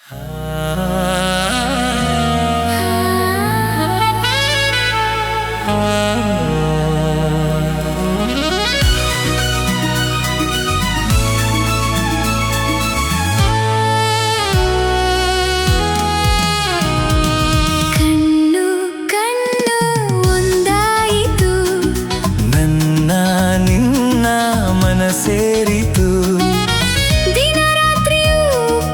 ಕಣ್ಣು ಕಣ್ಣು ಒಂದಾಯಿತು, ನನ್ನ ನಿನ್ನ ಮನಸೇರಿತು. ದಿನ ರಾತ್ರಿಯೂ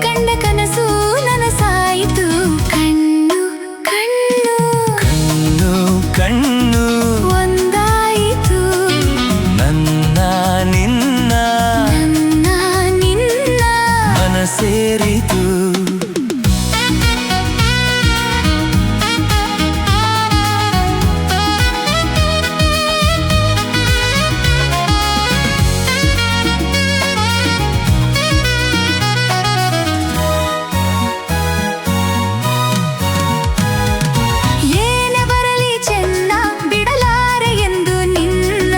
ಕಂಡ ಕನಸು ನನಸಾಯಿತು. ಕಣ್ಣು ಕಣ್ಣು ಕಣ್ಣು ಕಣ್ಣು ಒಂದಾಯಿತು, ನನ್ನ ನಿನ್ನ ನನ್ನ ನಿನ್ನ ಮನಸೇರಿತು. ಏನೇ ಬರಲಿ ಚೆನ್ನ ಬಿಡಲಾರೆ ಎಂದು ನಿನ್ನ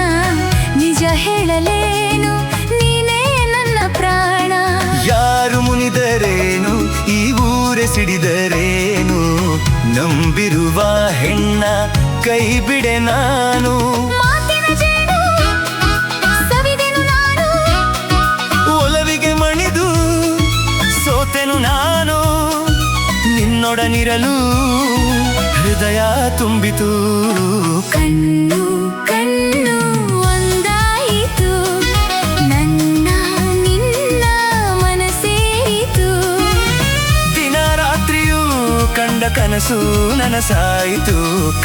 ನಿಜ ಹೇಳಲೇನು, ನೀನೇ ನನ್ನ ಪ್ರಾಣ. ಯಾರು ಮುನಿದರೇನು, ಈ ಊರೆ ಸಿಡಿದರೇನು, ನಂಬಿರುವ ಹೆಣ್ಣ ಕೈ ಬಿಡೆ ನಾನು. ಮಾತಿನ ಜೇನು ಸವಿದೆನು ನಾನು, ಒಲವಿಗೆ ಮಣಿದು ಸೋತೆನು ನಾನು. ನಿನ್ನೊಡನಿರಲು ಹೃದಯ ತುಂಬಿತು. ಕಣ್ಣು ಕಣ್ಣು ಒಂದಾಯಿತು, ನನ್ನ ನಿನ್ನ ಮನಸೇರಿತು. ದಿನ ರಾತ್ರಿಯೂ ಕಂಡ ಕನಸು ನನಸಾಯಿತು.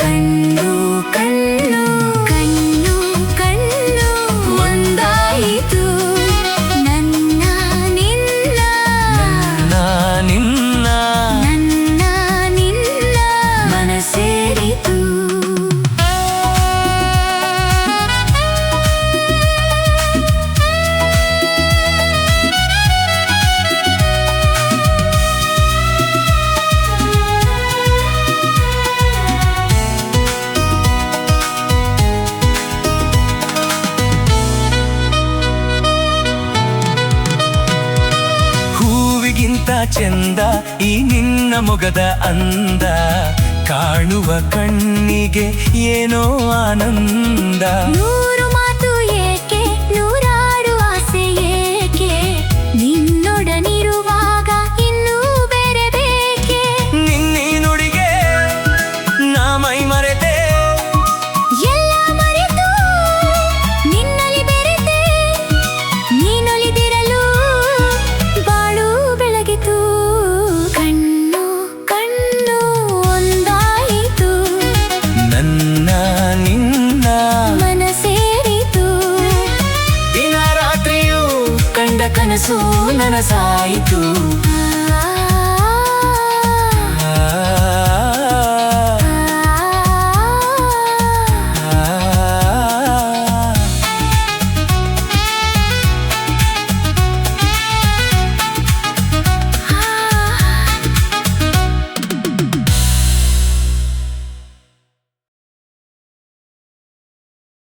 ಕಣ್ಣು ಕಣ್ಣು ಕಣ್ಣು ಕಣ್ಣು ಒಂದಾಯಿತು, ನನ್ನ ನಿನ್ನ ನಿನ್ನ ನನ್ನ ನಿನ್ನ ಮನಸೇರಿತು. ಹೂವಿಗಿಂತ ಚೆಂದ ಈ ನಿನ್ನ ಮೊಗದ ಅಂದ, ಕಾಣುವ ಕಣ್ಣಿಗೆ ಏನೋ ಆನಂದ. ನೂರು ಮಾತು ಏಕೆ, ನೂರಾರು ಆಸೆ ಏಕೆ, ನಿನ್ನೊಡನಿರುವಾಗ ಇನ್ನೂ ಬೇರೆ ಬೇಕೆ. ನಿನ್ನೀ ನುಡಿಗೆ ನಾ ಮೈ ಮರೆತೆ, ಎಲ್ಲ ಮರೆತು ನಿನ್ನಲ್ಲಿ ಬೆರೆತೆ, ನೀನೊಲಿದಿರಲು ಬಾಳು ಬೆಳಗಿತು. ಕಣ್ಣು ಕಣ್ಣು ಒಂದಾಯಿತು, ನನ್ನ ನಿನ್ನ ಮನಸೇರಿತು. ದಿನ ರಾತ್ರಿಯೂ ಕಂಡ ಕನಸು ನನಸಾಯಿತು.